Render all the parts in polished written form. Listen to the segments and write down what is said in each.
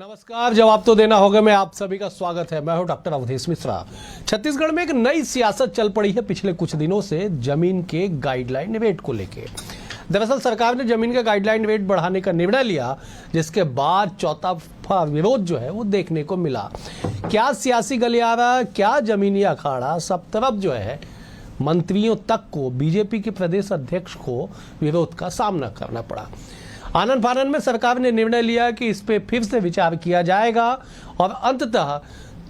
नमस्कार। जवाब तो देना होगा मैं आप सभी का स्वागत है। मैं हूं डॉक्टर अवधेश मिश्रा। छत्तीसगढ़ में एक नई सियासत चल पड़ी है पिछले कुछ दिनों से जमीन के गाइडलाइन वेट को लेके। दरअसल सरकार ने जमीन का गाइडलाइन वेट बढ़ाने का निर्णय लिया, जिसके बाद चौतरफा विरोध जो है वो देखने को मिला। क्या सियासी गलियारा, क्या जमीनी अखाड़ा, सब तरफ जो है मंत्रियों तक को, बीजेपी के प्रदेश अध्यक्ष को विरोध का सामना करना पड़ा। आनन फानन में सरकार ने निर्णय लिया कि इस पे फिर से विचार किया जाएगा और अंततः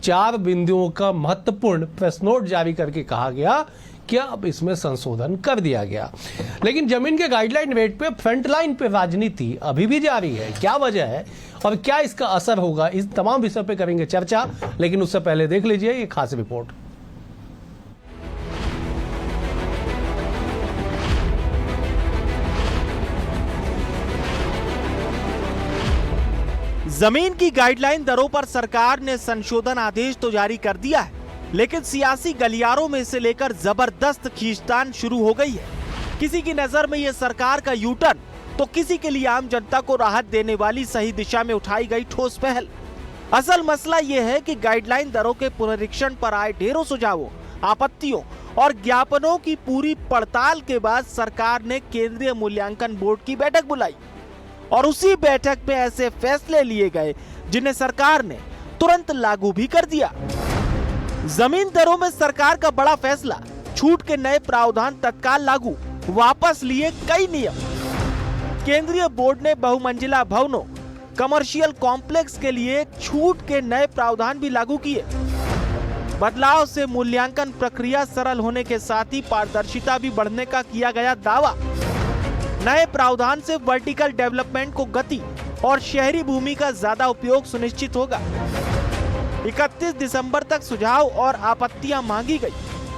4 बिंदुओं का महत्वपूर्ण प्रेस नोट जारी करके कहा गया कि अब इसमें संशोधन कर दिया गया। लेकिन जमीन के गाइडलाइन वेट पे फ्रंट लाइन पे राजनीति अभी भी जारी है। क्या वजह है और क्या इसका असर होगा, इस तमाम विषय पे करेंगे चर्चा। लेकिन उससे पहले देख लीजिए ये खास रिपोर्ट। जमीन की गाइडलाइन दरों पर सरकार ने संशोधन आदेश तो जारी कर दिया है, लेकिन सियासी गलियारों में इसे लेकर जबरदस्त खींचतान शुरू हो गई है। किसी की नजर में यह सरकार का यू टर्न, तो किसी के लिए आम जनता को राहत देने वाली सही दिशा में उठाई गई ठोस पहल। असल मसला यह है कि गाइडलाइन दरों के पुनरीक्षण पर आए ढेरों सुझावों, आपत्तियों और ज्ञापनों की पूरी पड़ताल के बाद सरकार ने केंद्रीय मूल्यांकन बोर्ड की बैठक बुलाई और उसी बैठक में ऐसे फैसले लिए गए जिन्हें सरकार ने तुरंत लागू भी कर दिया। जमीन दरों में सरकार का बड़ा फैसला, छूट के नए प्रावधान तत्काल लागू, वापस लिए कई नियम। केंद्रीय बोर्ड ने बहुमंजिला भवनों, कमर्शियल कॉम्प्लेक्स के लिए छूट के नए प्रावधान भी लागू किए। बदलाव से मूल्यांकन प्रक्रिया सरल होने के साथ ही पारदर्शिता भी बढ़ने का किया गया दावा। नए प्रावधान से वर्टिकल डेवलपमेंट को गति और शहरी भूमि का ज्यादा उपयोग सुनिश्चित होगा। 31 दिसंबर तक सुझाव और आपत्तियां मांगी गई,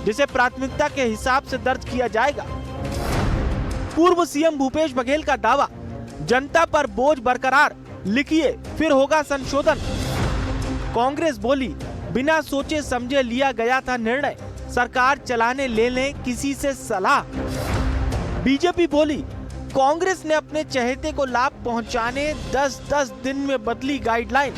जिसे प्राथमिकता के हिसाब से दर्ज किया जाएगा। पूर्व सीएम भूपेश बघेल का दावा, जनता पर बोझ बरकरार, लिखिए फिर होगा संशोधन। कांग्रेस बोली, बिना सोचे समझे लिया गया था निर्णय, सरकार चलाने ले लें किसी से सलाह। बीजेपी बोली, कांग्रेस ने अपने चहेते को लाभ पहुंचाने 10-10 दिन में बदली गाइडलाइन।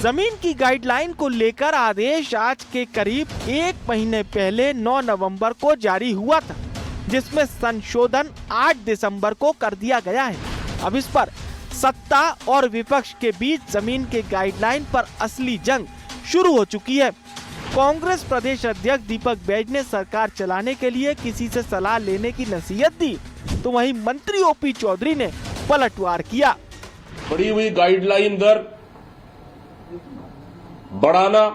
जमीन की गाइडलाइन को लेकर आदेश आज के करीब 1 महीने पहले 9 नवंबर को जारी हुआ था, जिसमें संशोधन 8 दिसंबर को कर दिया गया है। अब इस पर सत्ता और विपक्ष के बीच जमीन के गाइडलाइन पर असली जंग शुरू हो चुकी है। कांग्रेस प्रदेश अध्यक्ष दीपक बैज ने सरकार चलाने के लिए किसी से सलाह लेने की नसीहत दी, तो वहीं मंत्री ओपी चौधरी ने पलटवार किया। बढ़ी हुई गाइडलाइन दर बढ़ाना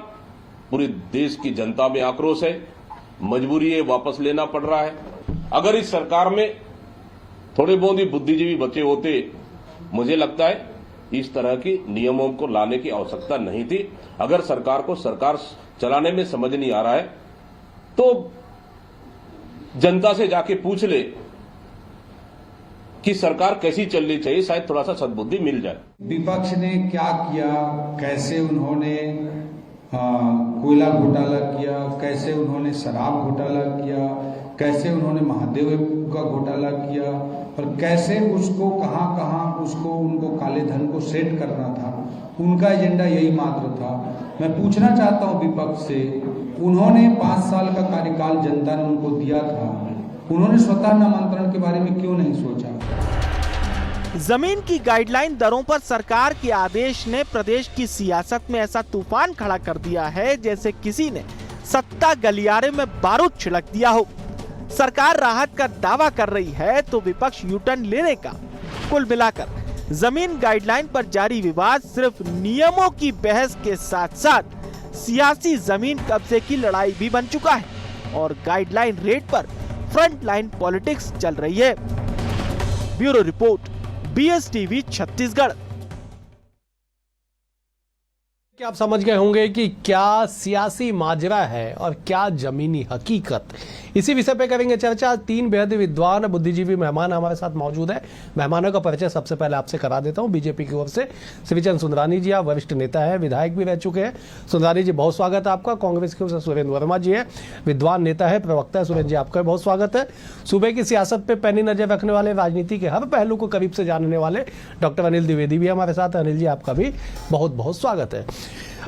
पूरे देश की जनता में आक्रोश है, मजबूरी है, वापस लेना पड़ रहा है। अगर इस सरकार में थोड़े बहुत ही बुद्धिजीवी बचे होते, मुझे लगता है इस तरह की नियमों को लाने की आवश्यकता नहीं थी। अगर सरकार को सरकार चलाने में समझ नहीं आ रहा है तो जनता से जाके पूछ ले कि सरकार कैसी चलनी चाहिए, शायद थोड़ा सा सद्बुद्धि मिल जाए। विपक्ष ने क्या किया, कैसे उन्होंने कोयला घोटाला किया, कैसे उन्होंने शराब घोटाला किया, कैसे उन्होंने महादेव का घोटाला किया और कैसे उसको कहां उसको उनको काले धन को सेट करना था, उनका एजेंडा यही मात्र था। मैं पूछना चाहता हूं विपक्ष से, उन्होंने 5 साल का कार्यकाल जनता ने उनको दिया था, उन्होंने स्वतः नामांतरण के बारे में क्यों नहीं सोचा? जमीन की गाइडलाइन दरों पर सरकार के आदेश ने प्रदेश की सियासत में ऐसा तूफान खड़ा कर दिया है जैसे किसी ने सत्ता गलियारे में बारूद छिड़क दिया हो। सरकार राहत का दावा कर रही है तो विपक्ष यू टर्न लेने का। कुल मिलाकर जमीन गाइडलाइन पर जारी विवाद सिर्फ नियमों की बहस के साथ साथ सियासी जमीन कब्जे की लड़ाई भी बन चुका है और गाइडलाइन रेट पर फ्रंट लाइन पॉलिटिक्स चल रही है। Bureau report, BSTV Chhattisgarh. कि आप समझ गए होंगे कि क्या सियासी माजरा है और क्या जमीनी हकीकत। इसी विषय पे करेंगे चर्चा। 3 बेहद विद्वान बुद्धिजीवी मेहमान हमारे साथ मौजूद है। मेहमानों का परिचय सबसे पहले आपसे करा देता हूं। बीजेपी की ओर से शिवचंद सुंदरानी जी, आप वरिष्ठ नेता है, विधायक भी रह चुके हैं। सुंदरानी जी, बहुत स्वागत है आपका। कांग्रेस की ओर से सुरेंद्र वर्मा जी है, विद्वान नेता है, प्रवक्ता है। सुरेंद्र जी, आपका बहुत स्वागत है। सूबे की सियासत पे पैनी नजर रखने वाले, राजनीति के हर पहलू को करीब से जानने वाले डॉक्टर अनिल द्विवेदी भी हमारे साथ। अनिल जी, आपका भी बहुत बहुत स्वागत है।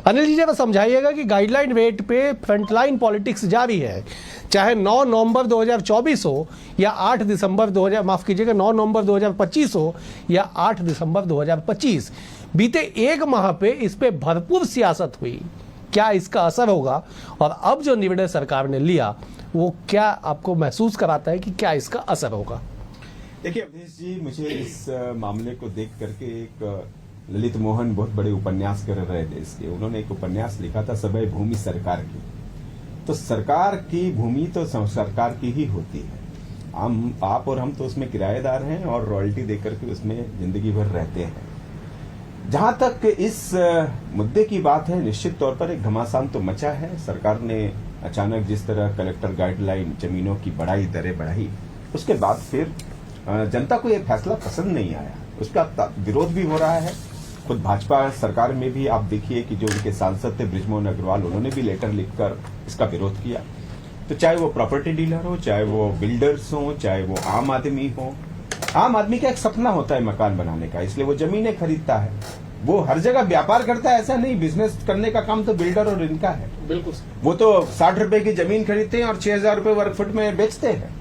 अनिल जी, जरा समझाइएगा कि गाइडलाइन वेट पे फ्रंटलाइन पॉलिटिक्स जारी है, चाहे 9 नवंबर 2024 हो या 8 दिसंबर 9 नवंबर 2025 हो या 8 दिसंबर 2025। बीते 1 माह पे इस पे भरपूर सियासत हुई। क्या इसका असर होगा और अब जो निर्णय सरकार ने लिया वो क्या आपको महसूस कराता है कि क्या इसका असर होगा? देखिए अवधेश जी, मुझे इस मामले को देख करके एक ललित मोहन बहुत बड़े उपन्यास कर रहे देश के, उन्होंने एक उपन्यास लिखा था सबे भूमि सरकार की। तो सरकार की भूमि तो सरकार की ही होती है। आप और हम तो उसमें किराएदार हैं और रॉयल्टी देकर के उसमें जिंदगी भर रहते हैं। जहां तक इस मुद्दे की बात है, निश्चित तौर पर एक घमासान तो मचा है। सरकार ने अचानक जिस तरह कलेक्टर गाइडलाइन जमीनों की बढ़ाई, दरें बढ़ाई, उसके बाद फिर जनता को यह फैसला पसंद नहीं आया, उसका विरोध भी हो रहा है। खुद भाजपा सरकार में भी आप देखिए कि जो उनके सांसद थे बृजमोहन अग्रवाल, उन्होंने भी लेटर लिखकर इसका विरोध किया। तो चाहे वो प्रॉपर्टी डीलर हो, चाहे वो बिल्डर्स हो, चाहे वो आम आदमी हो, आम आदमी का एक सपना होता है मकान बनाने का, इसलिए वो जमीनें खरीदता है। वो हर जगह व्यापार करता है ऐसा नहीं, बिजनेस करने का काम तो बिल्डर और इनका है। बिल्कुल, वो तो 60 रुपए की जमीन खरीदते हैं और 6000 रुपए वर्ग फुट में बेचते हैं।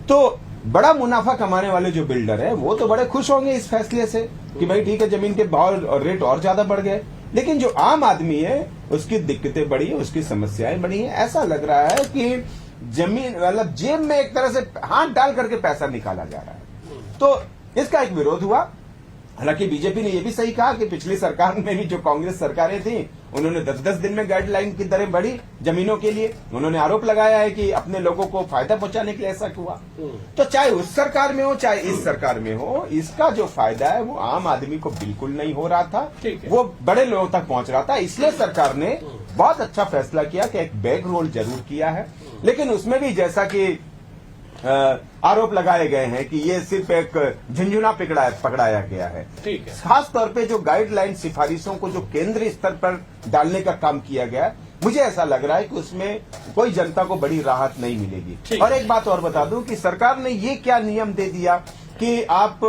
तो बड़ा मुनाफा कमाने वाले जो बिल्डर है वो तो बड़े खुश होंगे इस फैसले से कि भाई ठीक है, जमीन के भाव और रेट और ज्यादा बढ़ गए। लेकिन जो आम आदमी है उसकी दिक्कतें बढ़ी, उसकी समस्याएं बढ़ी हैं। ऐसा लग रहा है कि जमीन मतलब जेब में एक तरह से हाथ डाल करके पैसा निकाला जा रहा है। तो इसका एक विरोध हुआ। हालांकि बीजेपी ने यह भी सही कहा कि पिछली सरकार में भी जो कांग्रेस सरकारें थी उन्होंने 10-10 दिन में गाइडलाइन की दरें बढ़ी जमीनों के लिए। उन्होंने आरोप लगाया है कि अपने लोगों को फायदा पहुंचाने के लिए ऐसा हुआ। तो चाहे उस सरकार में हो चाहे इस सरकार में हो, इसका जो फायदा है वो आम आदमी को बिल्कुल नहीं हो रहा था, वो बड़े लोगों तक पहुंच रहा था। इसलिए सरकार ने बहुत अच्छा फैसला किया कि एक बैक रोल जरूर किया है, लेकिन उसमें भी जैसा कि आरोप लगाए गए हैं कि ये सिर्फ एक झुंझुना पकड़ाया गया है। खास तौर पे जो गाइडलाइन सिफारिशों को जो केंद्रीय स्तर पर डालने का काम किया गया, मुझे ऐसा लग रहा है कि उसमें कोई जनता को बड़ी राहत नहीं मिलेगी। और एक बात और बता दूं कि सरकार ने ये क्या नियम दे दिया कि आप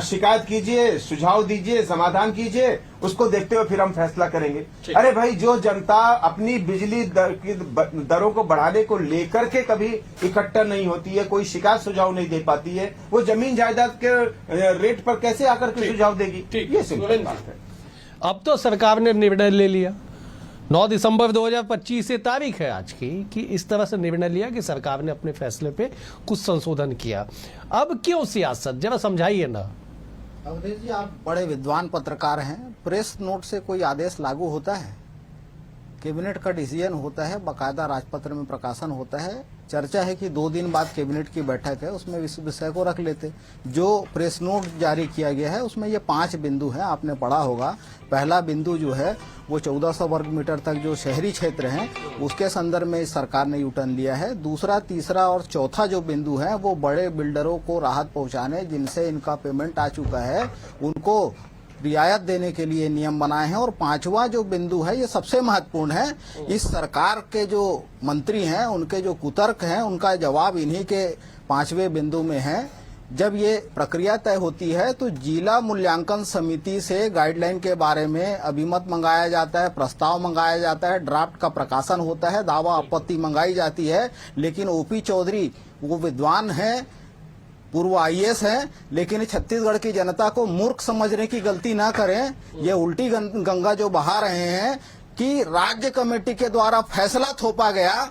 शिकायत कीजिए, सुझाव दीजिए, समाधान कीजिए, उसको देखते हुए फिर हम फैसला करेंगे। अरे भाई, जो जनता अपनी बिजली दरों को बढ़ाने को लेकर के कभी इकट्ठा नहीं होती है, कोई शिकायत सुझाव नहीं दे पाती है, वो जमीन जायदाद के रेट पर कैसे आकर के सुझाव देगी? ये सिंपल बात है। अब तो सरकार ने निर्णय ले लिया, 9 दिसंबर 2025 से तारीख है आज की, कि इस तरह से निर्णय लिया कि सरकार ने अपने फैसले पे कुछ संशोधन किया। अब क्यों सियासत, जरा समझाइए ना। अवधेश जी, आप बड़े विद्वान पत्रकार हैं। प्रेस नोट से कोई आदेश लागू होता है? कैबिनेट का डिसीजन होता है, बाकायदा राजपत्र में प्रकाशन होता है। चर्चा है कि 2 दिन बाद कैबिनेट की बैठक है, उसमें इस विषय को रख लेते। जो प्रेस नोट जारी किया गया है उसमें ये 5 बिंदु हैं, आपने पढ़ा होगा। पहला बिंदु जो है वो 1400 वर्ग मीटर तक जो शहरी क्षेत्र हैं उसके संदर्भ में सरकार ने यूटर्न लिया है। दूसरा, तीसरा और चौथा जो बिंदु है वो बड़े बिल्डरों को राहत पहुंचाने, जिनसे इनका पेमेंट आ चुका है, उनको रियायत देने के लिए नियम बनाए हैं। और 5वां जो बिंदु है ये सबसे महत्वपूर्ण है। इस सरकार के जो मंत्री हैं उनके जो कुतर्क हैं उनका जवाब इन्हीं के 5वें बिंदु में है। जब ये प्रक्रिया तय होती है तो जिला मूल्यांकन समिति से गाइडलाइन के बारे में अभिमत मंगाया जाता है, प्रस्ताव मंगाया जाता है, ड्राफ्ट का प्रकाशन होता है, दावा आपत्ति मंगाई जाती है। लेकिन ओपी चौधरी वो विद्वान हैं, पूर्व IAS है, लेकिन छत्तीसगढ़ की जनता को मूर्ख समझने की गलती ना करें। ये उल्टी गंगा जो बहा रहे हैं कि राज्य कमेटी के द्वारा फैसला थोपा गया,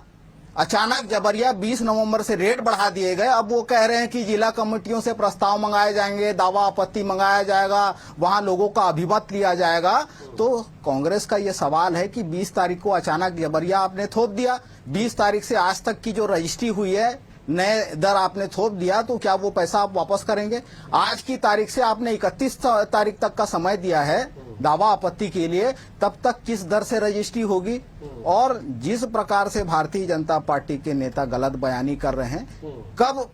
अचानक जबरिया 20 नवंबर से रेट बढ़ा दिए गए। अब वो कह रहे हैं कि जिला कमेटियों से प्रस्ताव मंगाए जाएंगे, दावा आपत्ति मंगाया जाएगा, वहां लोगों का अभिमत लिया जाएगा। तो कांग्रेस का ये सवाल है कि 20 तारीख को अचानक जबरिया आपने थोप दिया। 20 तारीख से आज तक की जो रजिस्ट्री हुई है नए दर आपने थोप दिया तो क्या वो पैसा आप वापस करेंगे? आज की तारीख से आपने 31 तारीख तक का समय दिया है दावा आपत्ति के लिए, तब तक किस दर से रजिस्ट्री होगी? और जिस प्रकार से भारतीय जनता पार्टी के नेता गलत बयानी कर रहे हैं, कब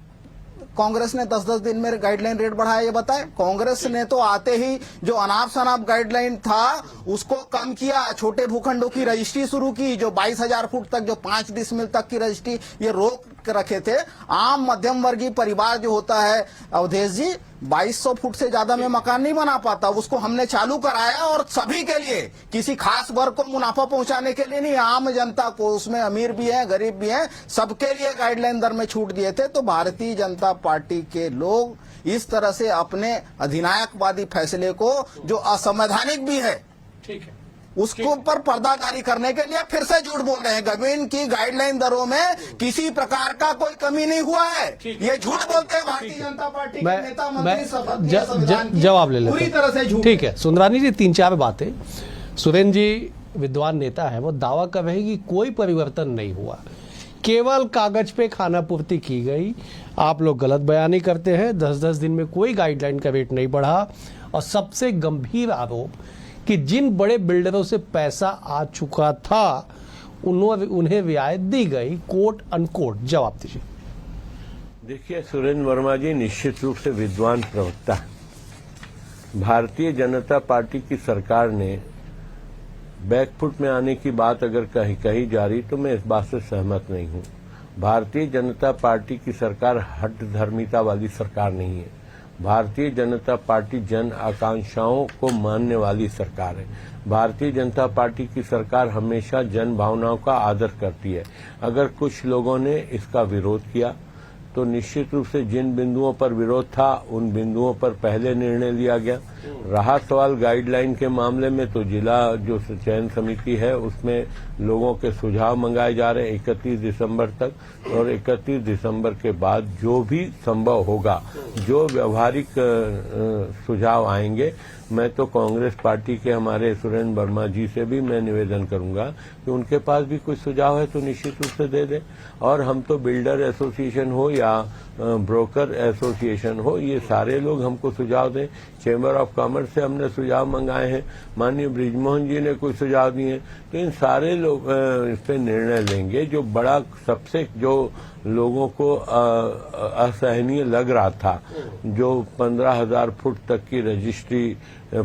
कांग्रेस ने 10-10 दिन में गाइडलाइन रेट बढ़ाया ये बताएं? कांग्रेस ने तो आते ही जो अनाप शनाप गाइडलाइन था उसको कम किया, छोटे भूखंडों की रजिस्ट्री शुरू की, जो 22,000 फुट तक, जो 5 डिसमिल तक की रजिस्ट्री ये रोक रखे थे। आम मध्यम वर्गीय परिवार जो होता है अवधेश जी, 2200 फुट से ज्यादा में मकान नहीं बना पाता, उसको हमने चालू कराया और सभी के लिए, किसी खास वर्ग को मुनाफा पहुंचाने के लिए नहीं, आम जनता को, उसमें अमीर भी है गरीब भी है, सबके लिए गाइडलाइन दर में छूट दिए थे। तो भारतीय जनता पार्टी के लोग इस तरह से अपने अधिनायकवादी फैसले को, जो असंवैधानिक भी है, ठीक है, उसके ऊपर पर्दादारी करने के लिए फिर से झूठ बोल रहे हैं। जमीन की गाइडलाइन दरों में किसी प्रकार का कोई कमी नहीं हुआ है, ये झूठ बोलते हैं भारतीय जनता पार्टी के नेता मंत्री। जवाब ले लेते पूरी तरह से झूठ। ठीक है सुंदरानी जी, 3-4 बातें। सुरेंद्र जी विद्वान नेता है, वो दावा कर रहे हैं कि कोई परिवर्तन नहीं हुआ, केवल कागज पे खाना पूर्ति की गई। आप लोग गलत बयानी करते हैं, 10-10 दिन में कोई गाइडलाइन का रेट नहीं बढ़ा। और सबसे गंभीर आरोप कि जिन बड़े बिल्डरों से पैसा आ चुका था उन्हें रियायत दी गई, कोट अनकोट। जवाब दीजिए। देखिए सुरेंद्र वर्मा जी निश्चित रूप से विद्वान प्रवक्ता है। भारतीय जनता पार्टी की सरकार ने बैकफुट में आने की बात अगर कही जा रही तो मैं इस बात से सहमत नहीं हूं। भारतीय जनता पार्टी की सरकार हठधर्मिता वाली सरकार नहीं है। भारतीय जनता पार्टी जन आकांक्षाओं को मानने वाली सरकार है। भारतीय जनता पार्टी की सरकार हमेशा जन भावनाओं का आदर करती है। अगर कुछ लोगों ने इसका विरोध किया तो निश्चित रूप से जिन बिंदुओं पर विरोध था उन बिंदुओं पर पहले निर्णय लिया गया। रहा सवाल गाइडलाइन के मामले में, तो जिला जो चयन समिति है उसमें लोगों के सुझाव मंगाए जा रहे हैं 31 दिसंबर तक, और 31 दिसंबर के बाद जो भी संभव होगा, जो व्यवहारिक सुझाव आएंगे, मैं तो कांग्रेस पार्टी के हमारे सुरेंद्र वर्मा जी से भी मैं निवेदन करूंगा कि उनके पास भी कुछ सुझाव है तो निश्चित रूप से दे दें। और हम तो बिल्डर एसोसिएशन हो या ब्रोकर एसोसिएशन हो, ये सारे लोग हमको सुझाव दें। चेंबर ऑफ कॉमर्स से हमने सुझाव मंगाए हैं, माननीय बृजमोहन जी ने कुछ सुझाव दिए हैं, तो इन सारे लोग इस पे निर्णय लेंगे। जो बड़ा सबसे जो लोगों को असहनीय लग रहा था, जो 15,000 फुट तक की रजिस्ट्री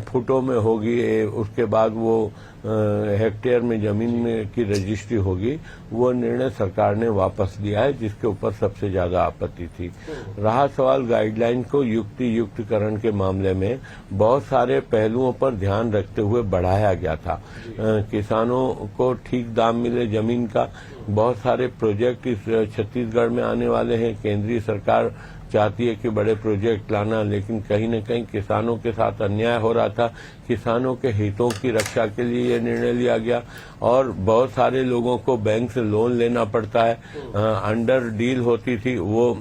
फुटों में होगी, उसके बाद वो हेक्टेयर में जमीन में की रजिस्ट्री होगी, वो निर्णय सरकार ने वापस लिया है, जिसके ऊपर सबसे ज्यादा आपत्ति थी। रहा सवाल गाइडलाइन को युक्तिकरण के मामले में, बहुत सारे पहलुओं पर ध्यान रखते हुए बढ़ाया गया था। किसानों को ठीक दाम मिले जमीन का, बहुत सारे प्रोजेक्ट इस छत्तीसगढ़ में आने वाले हैं। केंद्रीय सरकार चाहती है कि बड़े प्रोजेक्ट लाना, लेकिन कहीं न कहीं किसानों के साथ अन्याय हो रहा था। किसानों के हितों की रक्षा के लिए यह निर्णय लिया गया। और बहुत सारे लोगों को बैंक से लोन लेना पड़ता है, अंडर डील होती थी, वो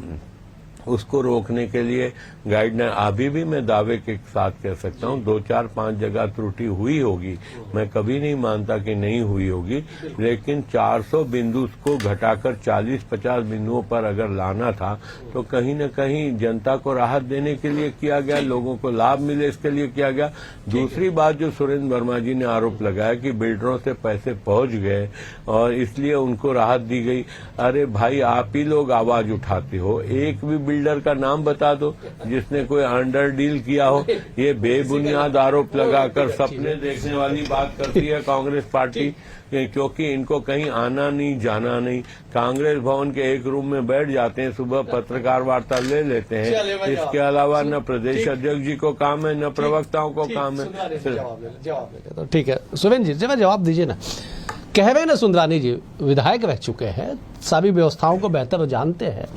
उसको रोकने के लिए गाइडलाइन, अभी भी मैं दावे के साथ कह सकता हूं 2-4-5 जगह त्रुटि हुई होगी, मैं कभी नहीं मानता कि नहीं हुई होगी, लेकिन 400 बिंदु को घटाकर 40-50 बिंदुओं पर अगर लाना था तो कहीं न कहीं जनता को राहत देने के लिए किया गया, लोगों को लाभ मिले इसके लिए किया गया। दूसरी बात जो सुरेंद्र वर्मा जी ने आरोप लगाया कि बिल्डरों से पैसे पहुंच गए और इसलिए उनको राहत दी गई। अरे भाई, आप ही लोग आवाज उठाते हो, एक भी बिल्डर का नाम बता दो जिसने कोई अंडर डील किया हो। ये बेबुनियाद आरोप लगाकर सपने देखने वाली बात करती है कांग्रेस पार्टी, क्योंकि इनको कहीं आना नहीं जाना नहीं, कांग्रेस भवन के एक रूम में बैठ जाते हैं, सुबह पत्रकार वार्ता ले लेते हैं। इसके अलावा न प्रदेश अध्यक्ष जी को काम है, न प्रवक्ताओं को काम है। तो ठीक है सुरेंद्र जी, जवाब दीजिए ना। कह रहे ना सुंदरानी जी, विधायक रह चुके हैं, सभी व्यवस्थाओं को बेहतर जानते हैं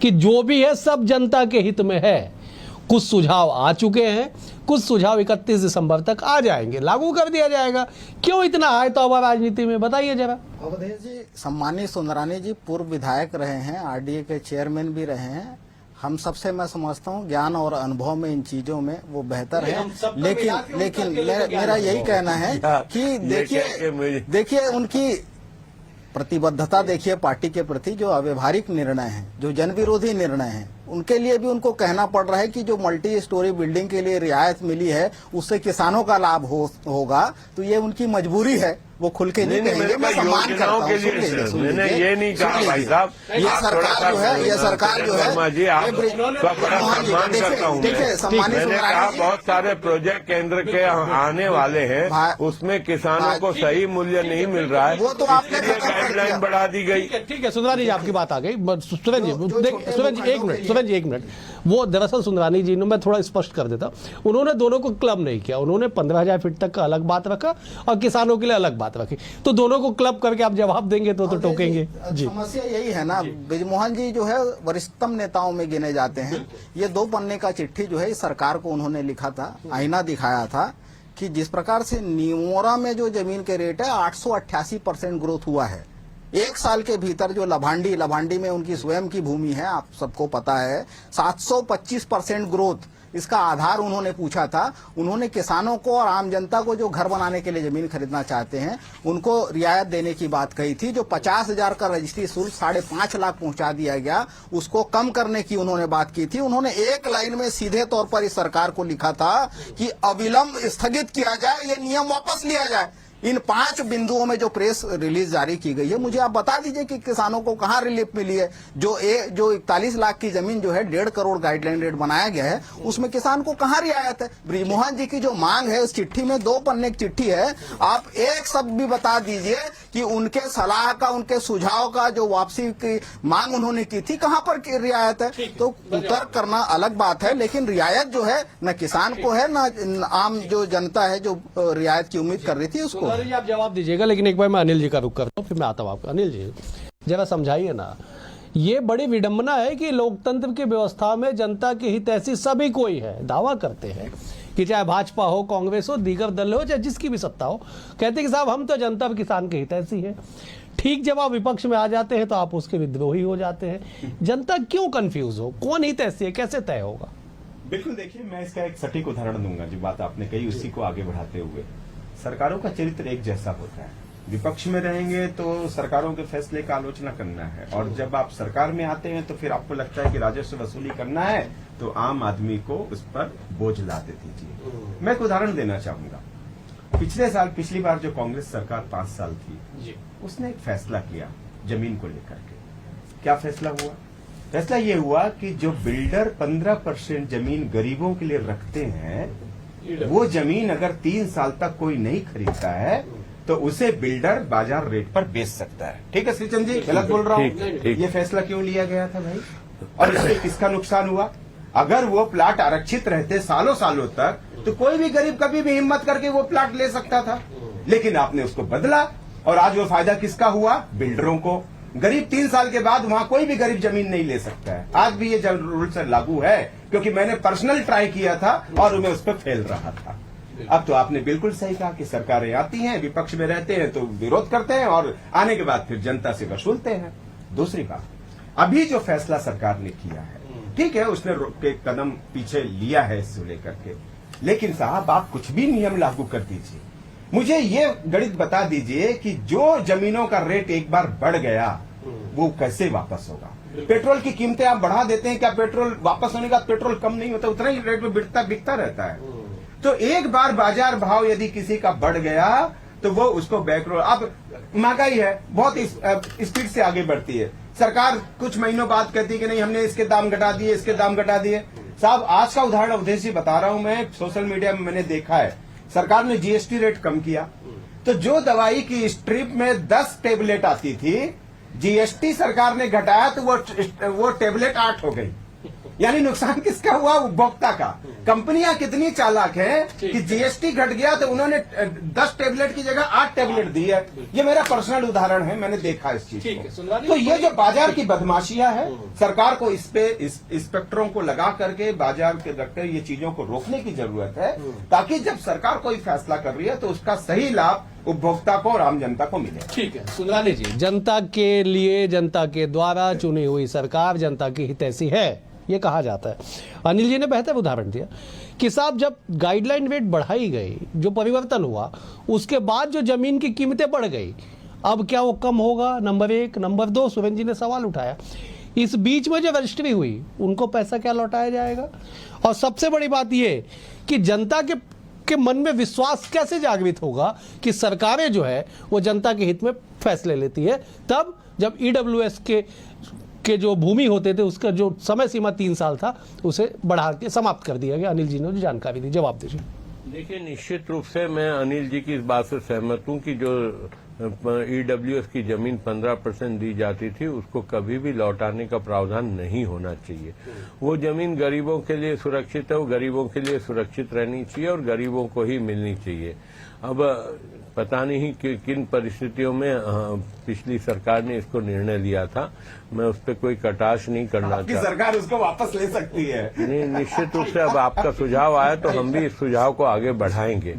कि जो भी है सब जनता के हित में है। कुछ सुझाव आ चुके हैं, कुछ सुझाव 31 दिसंबर तक आ जाएंगे, लागू कर दिया जाएगा। क्यों इतना हाय तौबा राजनीति में, बताइए जरा। अवधेश जी, सम्मानित सुंदरानी जी पूर्व विधायक रहे हैं, आरडीए के चेयरमैन भी रहे हैं। हम सबसे, मैं समझता हूँ ज्ञान और अनुभव में इन चीजों में वो बेहतर है। लेकिन मेरा यही कहना है कि देखिए उनकी प्रतिबद्धता देखिए पार्टी के प्रति, जो अव्यवहारिक निर्णय हैं, जो जन विरोधी निर्णय हैं, उनके लिए भी उनको कहना पड़ रहा है कि जो मल्टी स्टोरी बिल्डिंग के लिए रियायत मिली है उससे किसानों का लाभ होगा, तो ये उनकी मजबूरी है, वो खुल के नहीं कहेंगे। मैं सम्मान करता हूं, मैंने ये नहीं कहा भाई साहब, ये सरकार जो है, ये सरकार जो है, जी आप बड़ा सम्मान करता हूँ। मैंने कहा बहुत सारे प्रोजेक्ट केंद्र के आने वाले हैं, उसमें किसानों को सही मूल्य नहीं मिल रहा है, वो तो आपने गाइडलाइन बढ़ा दी गई। ठीक है सुंदरानी जी, आपकी बात आ गई। सुरेंद्र जी एक मिनट, वो दरअसल सुंदरानी जी ने, मैं थोड़ा स्पष्ट कर देता, उन्होंने दोनों को क्लब नहीं किया, उन्होंने 15,000 फीट तक का अलग बात रखा और किसानों के लिए अलग बात रखी, तो दोनों को क्लब करके आप जवाब देंगे तो टोकेंगे जी। समस्या यही है ना, ब्रिजमोहन जी जो है वरिष्ठतम नेताओं में गिने जाते हैं। ये 2 पन्ने का चिट्ठी जो है इस सरकार को उन्होंने लिखा था, आईना दिखाया था कि जिस प्रकार से निमोरा में जो जमीन के रेट है 888% ग्रोथ हुआ है 1 साल के भीतर। जो लभांडी में उनकी स्वयं की भूमि है, आप सबको पता है, 725% ग्रोथ। इसका आधार उन्होंने पूछा था। उन्होंने किसानों को और आम जनता को जो घर बनाने के लिए जमीन खरीदना चाहते हैं उनको रियायत देने की बात कही थी। जो 50,000 का रजिस्ट्री शुल्क 5.5 लाख पहुंचा दिया गया, उसको कम करने की उन्होंने बात की थी। उन्होंने एक लाइन में सीधे तौर पर इस सरकार को लिखा था कि अविलंब स्थगित किया जाए, ये नियम वापस लिया जाए। इन 5 बिंदुओं में जो प्रेस रिलीज जारी की गई है, मुझे आप बता दीजिए कि किसानों को कहां रिलीफ मिली है। जो 41 लाख की जमीन जो है 1.5 करोड़ गाइडलाइन रेट बनाया गया है, उसमें किसान को कहां रियायत है। ब्रिजमोहन जी की जो मांग है उस चिट्ठी में 2 पन्ने की चिट्ठी है, आप एक शब्द भी बता दीजिए कि उनके सलाह का, उनके सुझाव का जो वापसी की मांग उन्होंने की थी, कहां पर रियायत है। तो तर्क करना अलग बात है, लेकिन रियायत जो है न किसान को है न आम जो जनता है जो रियायत की उम्मीद कर रही थी उसको। जी आप जवाब दीजिएगा, लेकिन एक बार मैं अनिल जी का रुख करता हूँ, फिर मैं आता हूँ आपका। अनिल जी जरा समझाइए ना, ये बड़ी विडंबना है कि लोकतंत्र की व्यवस्था में जनता के हित ऐसी सभी कोई है, दावा करते हैं कि चाहे भाजपा हो, कांग्रेस हो, दीगर दल हो, चाहे जिसकी भी सत्ता हो, कहते हैं कि साहब हम तो जनता और किसान के हित ऐसी है। ठीक जब आप विपक्ष में आ जाते हैं तो आप उसके विद्रोही हो जाते हैं। जनता क्यों कंफ्यूज हो, कौन हित ऐसी है, कैसे तय होगा? बिल्कुल, देखिए मैं इसका एक सटीक उदाहरण दूंगा। जो बात आपने कही उसी को आगे बढ़ाते हुए, सरकारों का चरित्र एक जैसा होता है। विपक्ष में रहेंगे तो सरकारों के फैसले का आलोचना करना है, और जब आप सरकार में आते हैं तो फिर आपको लगता है कि राजस्व वसूली करना है, तो आम आदमी को उस पर बोझ ला दे दीजिए। मैं एक उदाहरण देना चाहूंगा। पिछली बार जो कांग्रेस सरकार 5 साल थी, उसने एक फैसला किया जमीन को लेकर के। क्या फैसला हुआ? फैसला ये हुआ कि जो बिल्डर 15% जमीन गरीबों के लिए रखते हैं, वो जमीन अगर 3 साल तक कोई नहीं खरीदता है तो उसे बिल्डर बाजार रेट पर बेच सकता है। ठीक है श्रीचंद जी, गलत बोल रहा हूँ? ये फैसला क्यों लिया गया था भाई, और इससे किसका नुकसान हुआ? अगर वो प्लाट आरक्षित रहते सालों सालों तक, तो कोई भी गरीब कभी भी हिम्मत करके वो प्लाट ले सकता था, लेकिन आपने उसको बदला, और आज वो फायदा किसका हुआ? बिल्डरों को। गरीब 3 साल के बाद वहां कोई भी गरीब जमीन नहीं ले सकता है। आज भी ये रूल से लागू है, क्योंकि मैंने पर्सनल ट्राई किया था और मैं उस पर फेल रहा था। अब तो आपने बिल्कुल सही कहा कि सरकारें आती हैं, विपक्ष में रहते हैं तो विरोध करते हैं, और आने के बाद फिर जनता से वसूलते हैं। दूसरी बात, अभी जो फैसला सरकार ने किया है, ठीक है, उसने एक कदम पीछे लिया है इससे लेकर के, लेकिन साहब आप कुछ भी नियम लागू कर दीजिए, मुझे ये गणित बता दीजिए कि जो जमीनों का रेट एक बार बढ़ गया वो कैसे वापस होगा। पेट्रोल की कीमतें आप बढ़ा देते हैं, क्या पेट्रोल वापस होने का पेट्रोल कम नहीं होता, उतना ही रेट में बिकता रहता है। तो एक बार बाजार भाव यदि किसी का बढ़ गया तो वो उसको बैकरोल, अब महंगाई है बहुत स्पीड से आगे बढ़ती है, सरकार कुछ महीनों बाद कहती है कि नहीं हमने इसके दाम घटा दिए, इसके दाम घटा दिए। साहब आज का उदाहरण अवधेश जी बता रहा हूं मैं, सोशल मीडिया में मैंने देखा है, सरकार ने जीएसटी रेट कम किया, तो जो दवाई की स्ट्रिप में 10 टेबलेट आती थी, जीएसटी सरकार ने घटाया तो वो टेबलेट 8 हो गई। यानी नुकसान किसका हुआ? उपभोक्ता का। कंपनियां कितनी चालाक हैं कि जीएसटी घट गया तो उन्होंने 10 टेबलेट की जगह 8 टेबलेट दी है। ये मेरा पर्सनल उदाहरण है, मैंने देखा इस चीज को। तो ये जो बाजार की बदमाशियां है, सरकार को इस पे इंस्पेक्टरों को लगा करके बाजार के रखकर ये चीजों को रोकने की जरूरत है, ताकि जब सरकार कोई फैसला कर रही है तो उसका सही लाभ उपभोक्ता को और आम जनता को मिले। ठीक है सुंदरानी जी, जनता के लिए, जनता के द्वारा चुनी हुई सरकार जनता की हितैषी है, ये कहा जाता है। अनिल जी ने बेहतर उदाहरण दिया कि साहब जब गाइडलाइन रेट बढ़ाई गई, जो परिवर्तन हुआ, उसके बाद जो जमीन की कीमतें बढ़ गई, अब क्या वो कम होगा? नंबर 1। नंबर 2, सुरेंद्र जी ने सवाल उठाया, इस बीच में जो रजिस्ट्री हुई उनको पैसा क्या लौटाया जाएगा? और सबसे बड़ी बात यह कि जनता के मन में विश्वास कैसे जागृत होगा कि सरकारें जो है वो जनता के हित में फैसले लेती है, तब जब ईडब्ल्यूएस के जो भूमि होते थे उसका जो समय सीमा 3 साल था उसे बढ़ा के समाप्त कर दिया गया। अनिल जी ने जो जानकारी दी, जवाब दीजिए। देखिए, निश्चित रूप से मैं अनिल जी की इस बात से सहमत हूं कि जो ईडब्ल्यूएस की जमीन 15% दी जाती थी उसको कभी भी लौटाने का प्रावधान नहीं होना चाहिए। वो जमीन गरीबों के लिए सुरक्षित है, वो गरीबों के लिए सुरक्षित रहनी चाहिए और गरीबों को ही मिलनी चाहिए। अब पता नहीं कि किन परिस्थितियों में पिछली सरकार ने इसको निर्णय लिया था, मैं उस पर कोई कटाक्ष नहीं करना चाहता। सरकार उसको वापस ले सकती है। नहीं, निश्चित रूप से अब आपका सुझाव आया तो हम भी इस सुझाव को आगे बढ़ाएंगे।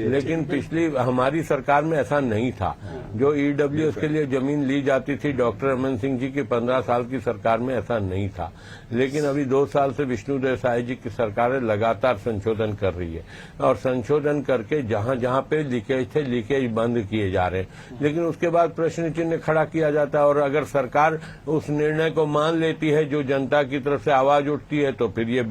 लेकिन पिछली हमारी सरकार में ऐसा नहीं था। जो ईडब्ल्यूएस के लिए जमीन ली जाती थी डॉक्टर रमन सिंह जी की 15 साल की सरकार में ऐसा नहीं था। लेकिन अभी 2 साल से विष्णु देसाई जी की सरकार लगातार संशोधन कर रही है और संशोधन करके जहां जहां पे लीकेज थे लीकेज बंद किए जा रहे हैं। लेकिन उसके बाद प्रश्न चिन्ह खड़ा किया जाता है और अगर सरकार उस निर्णय को मान लेती है जो जनता की तरफ से आवाज उठती है तो फिर ये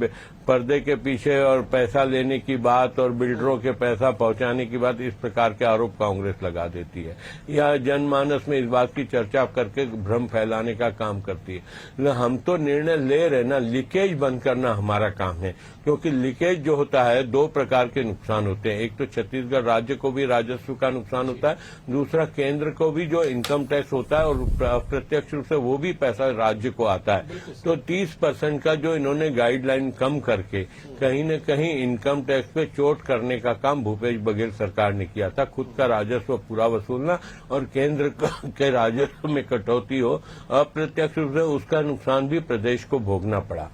पर्दे के पीछे और पैसा लेने की बात और बिल्डरों के पैसा पहुंचाने की बात, इस प्रकार के आरोप कांग्रेस लगा देती है या जनमानस में इस बात की चर्चा करके भ्रम फैलाने का काम करती है। हम तो निर्णय ले रहे ना, लीकेज बंद करना हमारा काम है, क्योंकि लीकेज जो होता है 2 प्रकार के नुकसान होते हैं। एक तो छत्तीसगढ़ राज्य को भी राजस्व का नुकसान होता है, दूसरा केंद्र को भी जो इनकम टैक्स होता है और प्रत्यक्ष रूप से वो भी पैसा राज्य को आता है। तो 30% का जो इन्होंने गाइडलाइन कम करके कहीं न कहीं इनकम टैक्स पे चोट करने का काम भूपेश बघेल सरकार ने किया था। खुद का राजस्व पूरा वसूलना और केंद्र के राजस्व में कटौती हो, अप्रत्यक्ष रूप से उसका नुकसान भी प्रदेश को भोगना पड़ा।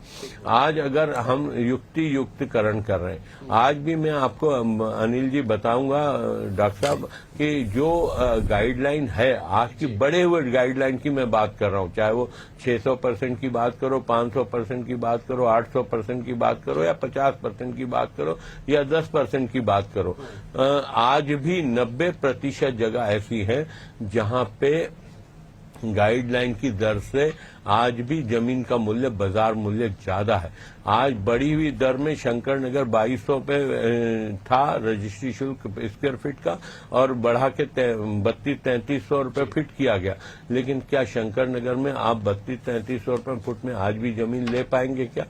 आज अगर हम युक्तिकरण कर रहे हैं, आज भी मैं आपको अनिल जी बताऊंगा डॉक्टर साहब कि जो गाइडलाइन है आज की बढ़े हुए गाइडलाइन की मैं बात कर रहा हूं, चाहे वो 600% की बात करो, 500% की बात करो, 800% की बात करो या 50% की बात करो या 10% की बात करो, आज भी 90% जगह ऐसी है जहां पे गाइडलाइन की दर से आज भी जमीन का मूल्य बाजार मूल्य ज्यादा है। आज बढ़ी हुई दर में शंकर नगर 2200 पे था रजिस्ट्री शुल्क स्क्वायर फीट का और बढ़ा के 3200-3300 रुपए फीट किया गया। लेकिन क्या शंकर नगर में आप 3200-3300 रुपए फुट में आज भी जमीन ले पाएंगे क्या?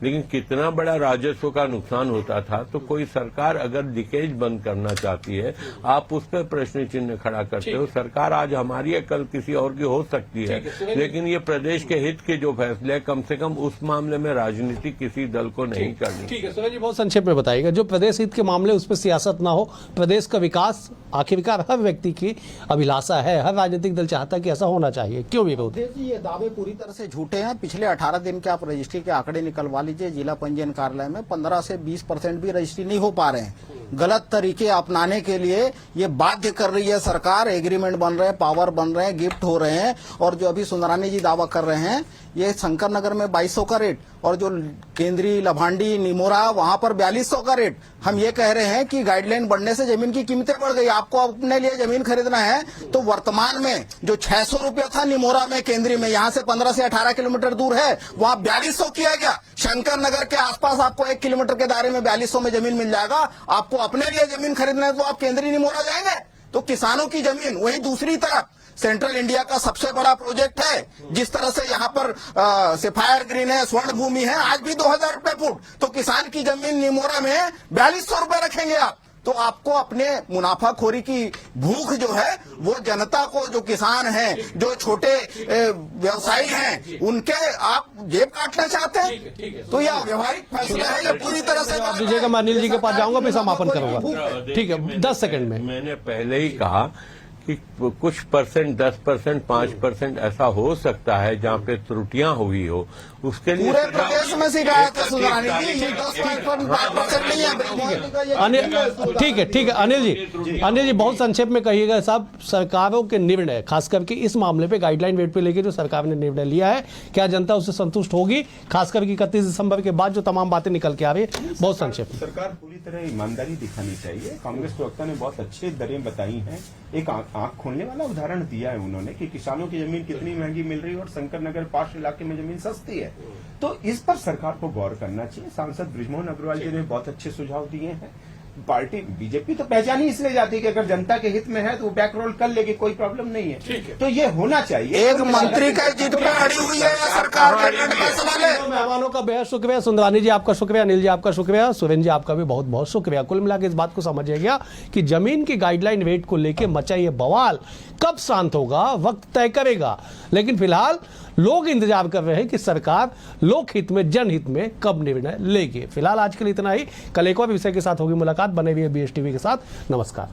लेकिन कितना बड़ा राजस्व का नुकसान होता था। तो कोई सरकार अगर लीकेज बंद करना चाहती है, आप उस पर प्रश्न चिन्ह खड़ा करते हो। सरकार आज हमारी है, कल किसी और की हो सकती है, लेकिन ये प्रदेश के हित के जो फैसले हैं, कम से कम उस मामले में राजनीति किसी दल को नहीं करनी। ठीक है सुरेश जी, बहुत संक्षेप में बताइएगा, जो प्रदेश हित के मामले उस पर सियासत ना हो, प्रदेश का विकास आखिरकार हर व्यक्ति की अभिलाषा है, हर राजनीतिक दल चाहता है कि ऐसा होना चाहिए, क्यों विरोध? ये दावे पूरी तरह से झूठे हैं। पिछले 18 दिन के आप रजिस्ट्री के आंकड़े निकलवा लीजिए, जिला पंजीयन कार्यालय में 15 से 20% भी रजिस्ट्री नहीं हो पा रहे हैं। गलत तरीके अपनाने के लिए ये बाध्य कर रही है सरकार। एग्रीमेंट बन रहे हैं, पावर बन रहे हैं, गिफ्ट हो रहे हैं। और जो अभी सुंदरानी जी दावा कर रहे हैं, ये शंकर नगर में 2200 का रेट और जो केंद्रीय लभांडी निमोरा वहां पर 4200 का रेट। हम ये कह रहे हैं कि गाइडलाइन बढ़ने से जमीन की कीमतें बढ़ गई। आपको अपने लिए जमीन खरीदना है तो वर्तमान में जो 600 रुपया था निमोरा में केंद्रीय में, यहां से 15 से 18 किलोमीटर दूर है, वहां 4200 किया गया। शंकर नगर के आसपास आपको 1 किलोमीटर के दायरे में 4200 में जमीन मिल जाएगा। आपको अपने लिए जमीन खरीदना है तो आप केंद्रीय निमोरा जाएंगे। तो किसानों की जमीन, वही दूसरी तरफ सेंट्रल इंडिया का सबसे बड़ा प्रोजेक्ट है, जिस तरह से यहाँ पर सफायर ग्रीन है, स्वर्ण भूमि है, आज भी 2000 रुपए फुट। तो किसान की जमीन निमोरा में 4200 रुपए रखेंगे आप, तो आपको अपने मुनाफाखोरी की भूख जो है वो जनता को, जो किसान हैं, जो छोटे व्यवसायी हैं, उनके आप जेब काटना चाहते हैं। तो यह व्यवहारिक फैसला है, ये पूरी तरह से आप दीजिएगा, मैं अनिल जी के पास जाऊंगा, फिर समापन करूंगा। ठीक है, 10 सेकंड में। मैंने पहले ही कहा कि कुछ परसेंट 10%, 5% ऐसा हो सकता है जहां पे त्रुटियां हुई हो, उसके लिए पूरे प्रदेश 10 में शिकायत है सुधराने की, 10% नहीं है। अनिल ठीक है अनिल जी बहुत संक्षेप में कहिएगा साहब, सरकारों के निर्णय खास करके इस मामले पे गाइडलाइन वेट पे लेके जो सरकार ने निर्णय लिया है, क्या जनता उससे संतुष्ट होगी, खासकर 31 दिसंबर के बाद जो तमाम बातें निकल के आ रही है? बहुत संक्षेप में। सरकार पूरी तरह ईमानदारी दिखानी चाहिए। कांग्रेस प्रवक्ता ने बहुत अच्छे दरें बताई हैं, एक आंख खोलने वाला उदाहरण दिया है उन्होंने कि किसानों की जमीन कितनी महंगी मिल रही है और शंकर नगर पास इलाके में जमीन सस्ती है। तो इस पर सरकार को गौर करना चाहिए। सांसद बृजमोहन अग्रवाल जी ने बहुत अच्छे सुझाव दिए हैं। पार्टी बीजेपी तो पहचान ही इसलिए जाती है कि अगर जनता के हित में है तो वो बैक रोल कर लेगी, कोई प्रॉब्लम नहीं है। तो ये होना चाहिए। एक मंत्री का जिद पे अड़ी हुई है सरकार फैसला ले। मेहमानों का बेहद शुक्रिया, सुंदरानी जी आपका शुक्रिया, अनिल जी आपका शुक्रिया, सुरेंद्र जी आपका भी बहुत बहुत शुक्रिया। कुल मिलाकर इस बात को समझिए गया कि जमीन की गाइडलाइन वेट को लेकर मचा ये बवाल कब शांत होगा वक्त तय करेगा, लेकिन फिलहाल लोग इंतजार कर रहे हैं कि सरकार लोकहित में जनहित में कब निर्णय लेगी। फिलहाल आज के लिए इतना ही, कल एक और विषय के साथ होगी मुलाकात। बने हुए BSTV के साथ, नमस्कार।